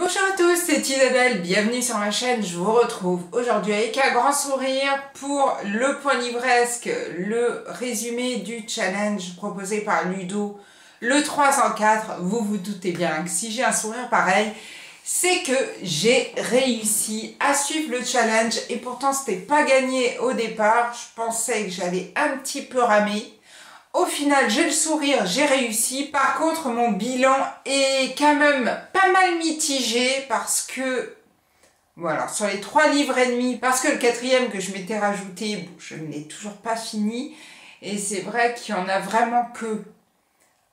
Bonjour à tous, c'est Isabelle, bienvenue sur ma chaîne. Je vous retrouve aujourd'hui avec un grand sourire pour le point livresque, le résumé du challenge proposé par Ludo, le 304. Vous vous doutez bien que si j'ai un sourire pareil, c'est que j'ai réussi à suivre le challenge et pourtant c'était pas gagné au départ. Je pensais que j'allais un petit peu ramer. Au final, j'ai le sourire, j'ai réussi. Par contre, mon bilan est quand même pas mal mitigé parce que, voilà, sur les 3 livres et demi, parce que le 4e que je m'étais rajouté, bon, je ne l'ai toujours pas fini. Et c'est vrai qu'il n'y en a vraiment que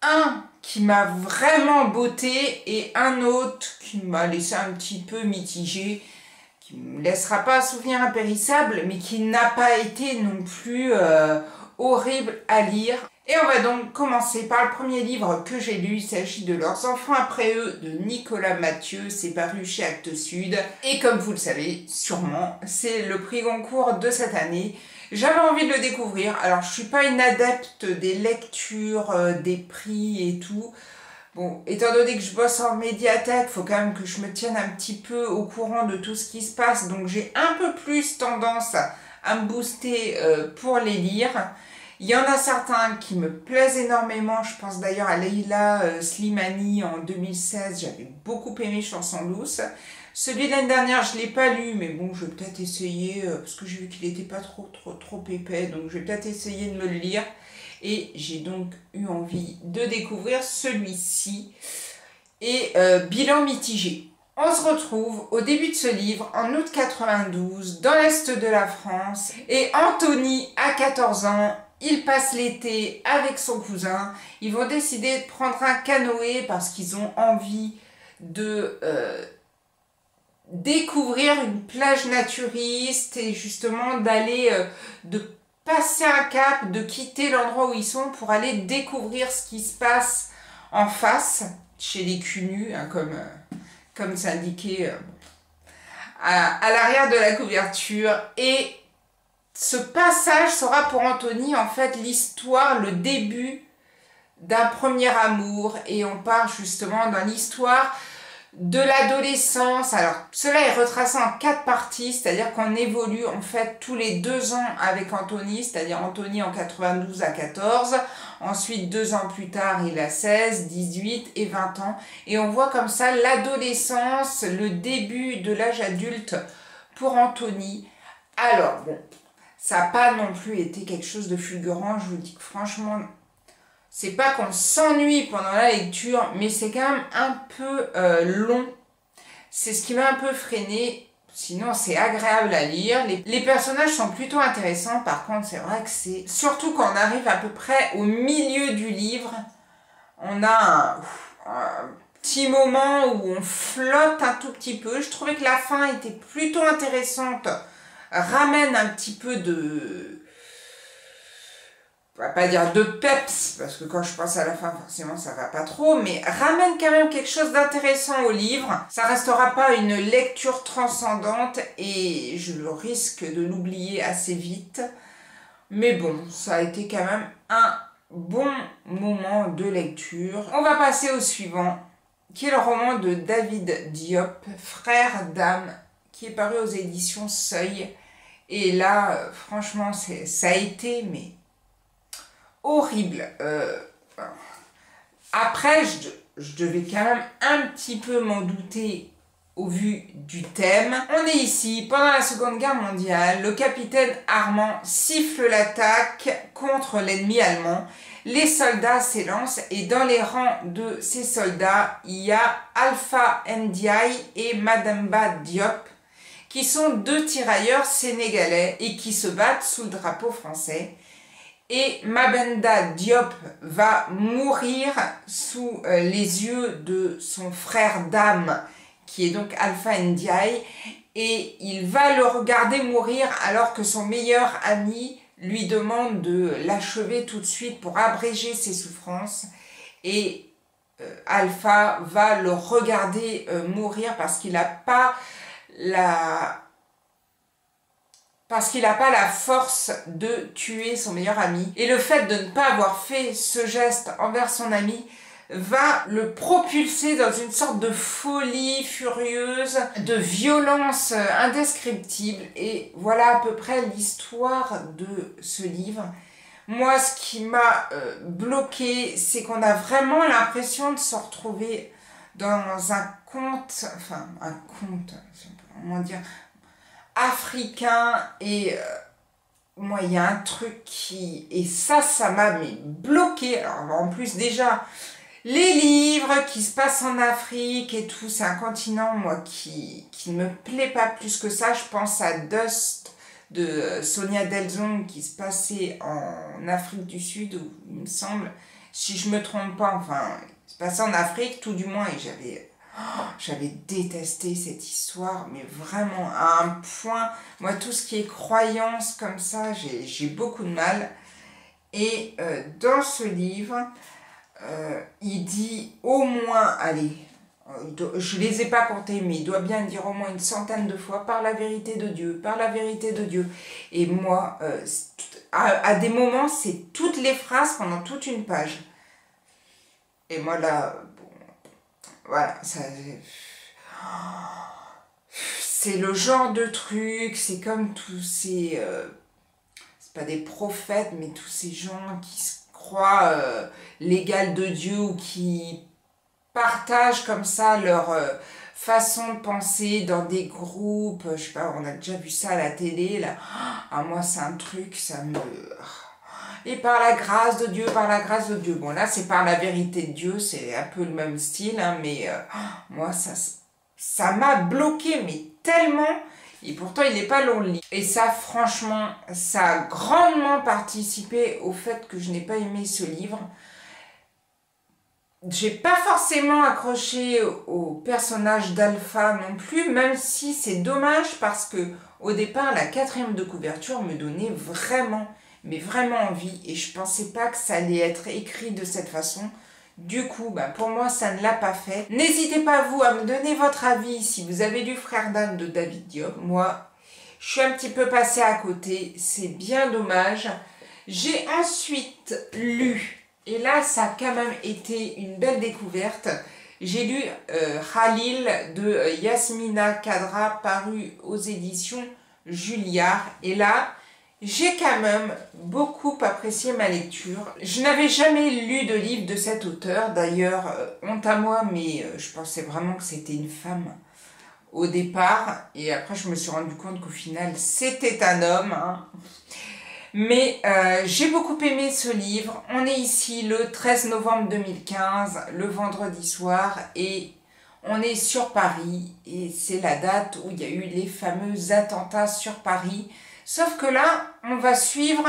un qui m'a vraiment botté et un autre qui m'a laissé un petit peu mitigé, qui ne me laissera pas un souvenir impérissable, mais qui n'a pas été non plus horrible à lire. Et on va donc commencer par le premier livre que j'ai lu. Il s'agit de Leurs enfants après eux de Nicolas Mathieu. C'est paru chez Actes Sud. Et comme vous le savez sûrement, c'est le prix Goncourt de cette année. J'avais envie de le découvrir. Alors je suis pas une adepte des lectures, des prix et tout. Bon, étant donné que je bosse en médiathèque, il faut quand même que je me tienne un petit peu au courant de tout ce qui se passe. Donc j'ai un peu plus tendance à me booster pour les lire. Il y en a certains qui me plaisent énormément. Je pense d'ailleurs à Leila Slimani en 2016. J'avais beaucoup aimé Chanson douce. Celui de l'année dernière, je ne l'ai pas lu, mais bon, je vais peut-être essayer, parce que j'ai vu qu'il n'était pas trop épais, donc je vais peut-être essayer de me le lire. Et j'ai donc eu envie de découvrir celui-ci. Et bilan mitigé. On se retrouve au début de ce livre, en août 92, dans l'est de la France. Et Anthony a 14 ans. Il passe l'été avec son cousin. Ils vont décider de prendre un canoë parce qu'ils ont envie de découvrir une plage naturiste et justement d'aller, de passer un cap, de quitter l'endroit où ils sont pour aller découvrir ce qui se passe en face, chez les cul-nus, hein, comme c'est indiqué à l'arrière de la couverture. Et ce passage sera pour Anthony en fait l'histoire, le début d'un premier amour, et on part justement dans l'histoire de l'adolescence. Alors cela est retracé en 4 parties, c'est-à-dire qu'on évolue en fait tous les 2 ans avec Anthony, c'est-à-dire Anthony en 92 à 14, ensuite 2 ans plus tard il a 16, 18 et 20 ans, et on voit comme ça l'adolescence, le début de l'âge adulte pour Anthony. Alors bon, ça n'a pas non plus été quelque chose de fulgurant, je vous dis que franchement, c'est pas qu'on s'ennuie pendant la lecture, mais c'est quand même un peu long. C'est ce qui m'a un peu freiné, sinon c'est agréable à lire. Les personnages sont plutôt intéressants, par contre c'est vrai que c'est... Surtout quand on arrive à peu près au milieu du livre, on a un petit moment où on flotte un tout petit peu. Je trouvais que la fin était plutôt intéressante, ramène un petit peu de... On va pas dire de peps, parce que quand je pense à la fin, forcément, ça va pas trop, mais ramène quand même quelque chose d'intéressant au livre. Ça restera pas une lecture transcendante et je risque de l'oublier assez vite. Mais bon, ça a été quand même un bon moment de lecture. On va passer au suivant, qui est le roman de David Diop, Frère d'âme, qui est paru aux éditions Seuil. Et là, franchement, ça a été, mais... horrible. Après, je devais quand même un petit peu m'en douter au vu du thème. On est ici, pendant la Seconde Guerre mondiale, le capitaine Armand siffle l'attaque contre l'ennemi allemand. Les soldats s'élancent et dans les rangs de ces soldats, il y a Alpha Ndiaye et Mademba Diop, qui sont 2 tirailleurs sénégalais et qui se battent sous le drapeau français. Et Mabenda Diop va mourir sous les yeux de son frère d'âme, qui est donc Alpha Ndiaye, et il va le regarder mourir alors que son meilleur ami lui demande de l'achever tout de suite pour abréger ses souffrances. Et Alpha va le regarder mourir parce qu'il n'a pas la force de tuer son meilleur ami. Et le fait de ne pas avoir fait ce geste envers son ami va le propulser dans une sorte de folie furieuse, de violence indescriptible. Et voilà à peu près l'histoire de ce livre. Moi, ce qui m'a bloqué, c'est qu'on a vraiment l'impression de se retrouver dans un conte, enfin un conte, comment dire, africain. Et moi, il y a un truc qui... Et ça m'a bloqué. Alors en plus déjà... Les livres qui se passent en Afrique et tout, c'est un continent, moi, qui ne me plaît pas plus que ça. Je pense à Dust de Sonia Delzong qui se passait en Afrique du Sud, où, il me semble, si je me trompe pas, enfin, il se passait en Afrique, tout du moins, et j'avais détesté cette histoire, mais vraiment à un point. Moi, tout ce qui est croyance comme ça, j'ai beaucoup de mal. Et dans ce livre... il dit au moins, allez, je les ai pas comptés, mais il doit bien dire au moins une centaine de fois, par la vérité de Dieu, par la vérité de Dieu. Et moi, à des moments, c'est toutes les phrases pendant toute une page. Et moi là, bon, voilà, ça... C'est le genre de truc, c'est comme tous ces... c'est pas des prophètes, mais tous ces gens qui se croient l'égal de Dieu ou qui partagent comme ça leur façon de penser dans des groupes, je sais pas, on a déjà vu ça à la télé, là. Ah, moi, c'est un truc, ça me... Et par la grâce de Dieu, par la grâce de Dieu. Bon, là, c'est par la vérité de Dieu, c'est un peu le même style, hein, mais moi, ça m'a bloqué, mais tellement... Et pourtant, il n'est pas long le livre. Et ça, franchement, ça a grandement participé au fait que je n'ai pas aimé ce livre. J'ai pas forcément accroché au personnage d'Alpha non plus, même si c'est dommage parce que au départ, la 4e de couverture me donnait vraiment, mais vraiment envie. Et je pensais pas que ça allait être écrit de cette façon. Du coup, pour moi, ça ne l'a pas fait. N'hésitez pas, vous, à me donner votre avis si vous avez lu Frères d'âme de David Diop. Moi, je suis un petit peu passée à côté. C'est bien dommage. J'ai ensuite lu, et là, ça a quand même été une belle découverte. J'ai lu Khalil de Yasmina Khadra, paru aux éditions Julliard. Et là... j'ai quand même beaucoup apprécié ma lecture. Je n'avais jamais lu de livre de cet auteur. D'ailleurs, honte à moi, mais je pensais vraiment que c'était une femme au départ. Et après, je me suis rendu compte qu'au final, c'était un homme. Hein. Mais j'ai beaucoup aimé ce livre. On est ici le 13 novembre 2015, le vendredi soir. Et on est sur Paris. Et c'est la date où il y a eu les fameux attentats sur Paris. Sauf que là, on va suivre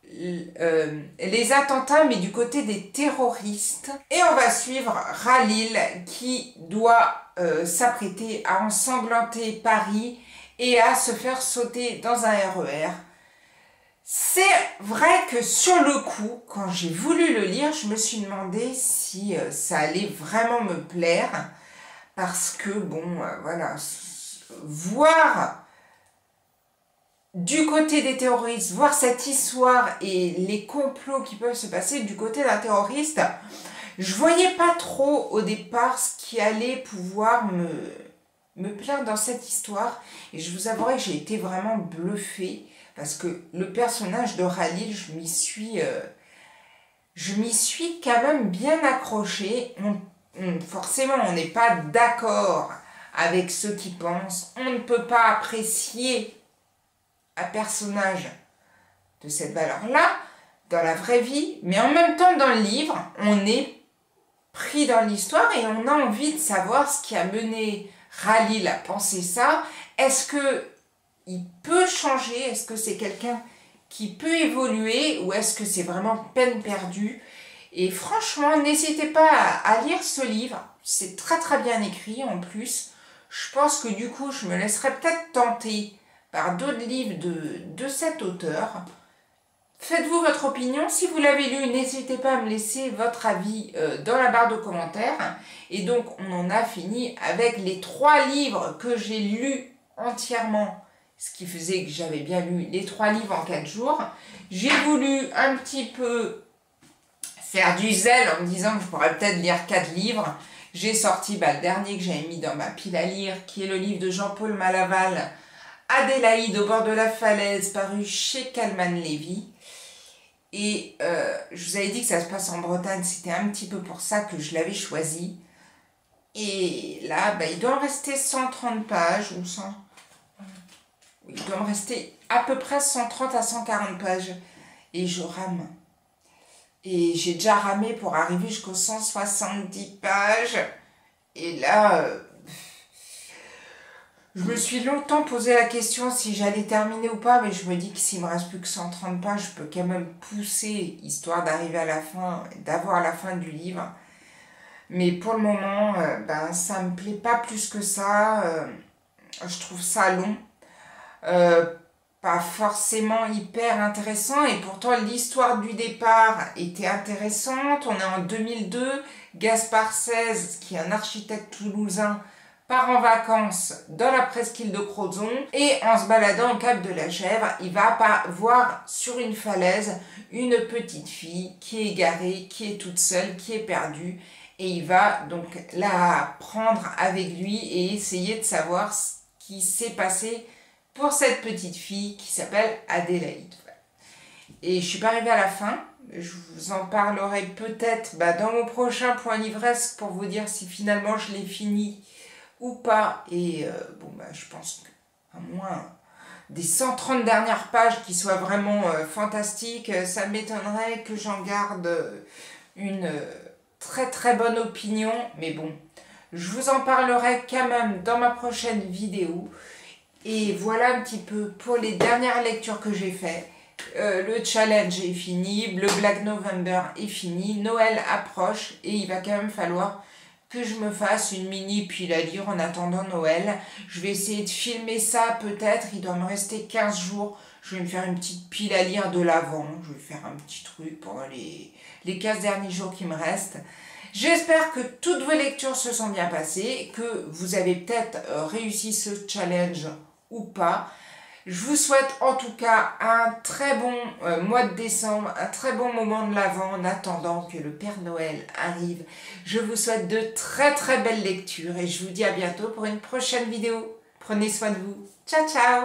les attentats, mais du côté des terroristes. Et on va suivre Khalil, qui doit s'apprêter à ensanglanter Paris et à se faire sauter dans un RER. C'est vrai que sur le coup, quand j'ai voulu le lire, je me suis demandé si ça allait vraiment me plaire. Parce que, bon, voilà, voir... du côté des terroristes, voir cette histoire et les complots qui peuvent se passer du côté d'un terroriste, je voyais pas trop au départ ce qui allait pouvoir me plaire dans cette histoire. Et je vous avouerai que j'ai été vraiment bluffée parce que le personnage de Khalil, je m'y suis quand même bien accrochée. Forcément, on n'est pas d'accord avec ceux qui pensent. On ne peut pas apprécier un personnage de cette valeur-là dans la vraie vie, mais en même temps dans le livre, on est pris dans l'histoire et on a envie de savoir ce qui a mené Khalil à penser ça. Est-ce que il peut changer? Est-ce que c'est quelqu'un qui peut évoluer ou est-ce que c'est vraiment peine perdue? Et franchement, n'hésitez pas à lire ce livre. C'est très très bien écrit en plus. Je pense que du coup, je me laisserai peut-être tenter par d'autres livres de cet auteur. Faites-vous votre opinion. Si vous l'avez lu, n'hésitez pas à me laisser votre avis dans la barre de commentaires. Et donc, on en a fini avec les 3 livres que j'ai lus entièrement. Ce qui faisait que j'avais bien lu les 3 livres en 4 jours. J'ai voulu un petit peu faire du zèle en me disant que je pourrais peut-être lire 4 livres. J'ai sorti le dernier que j'avais mis dans ma pile à lire, qui est le livre de Jean-Paul Malaval, Adélaïde au bord de la falaise, paru chez Calman Lévy. Et je vous avais dit que ça se passe en Bretagne, c'était un petit peu pour ça que je l'avais choisi. Et là, il doit me rester 130 pages, ou 100... Oui, il doit me rester à peu près 130 à 140 pages. Et je rame. Et j'ai déjà ramé pour arriver jusqu'aux 170 pages. Et là, je me suis longtemps posé la question si j'allais terminer ou pas. Mais je me dis que s'il me reste plus que 130 pages, je peux quand même pousser, histoire d'arriver à la fin, d'avoir la fin du livre. Mais pour le moment, ça me plaît pas plus que ça. Je trouve ça long. Pas forcément hyper intéressant, et pourtant l'histoire du départ était intéressante. On est en 2002, Gaspard XVI, qui est un architecte toulousain, part en vacances dans la presqu'île de Crozon, et en se baladant au cap de la Chèvre, il va voir sur une falaise une petite fille qui est égarée, qui est toute seule, qui est perdue, et il va donc la prendre avec lui et essayer de savoir ce qui s'est passé pour cette petite fille qui s'appelle Adélaïde. Et je suis pas arrivée à la fin. Je vous en parlerai peut-être dans mon prochain point livresque pour vous dire si finalement je l'ai fini ou pas. Et je pense qu'à moins des 130 dernières pages qui soient vraiment fantastiques, ça m'étonnerait que j'en garde une très très bonne opinion. Mais bon, je vous en parlerai quand même dans ma prochaine vidéo. Et voilà un petit peu pour les dernières lectures que j'ai faites. Le challenge est fini, le Black November est fini, Noël approche et il va quand même falloir que je me fasse une mini pile à lire en attendant Noël. Je vais essayer de filmer ça peut-être, il doit me rester 15 jours. Je vais me faire une petite pile à lire de l'avant, je vais faire un petit truc pendant les 15 derniers jours qui me restent. J'espère que toutes vos lectures se sont bien passées, que vous avez peut-être réussi ce challenge ou pas. Je vous souhaite en tout cas un très bon mois de décembre, un très bon moment de l'Avent en attendant que le Père Noël arrive. Je vous souhaite de très très belles lectures et je vous dis à bientôt pour une prochaine vidéo. Prenez soin de vous. Ciao ciao!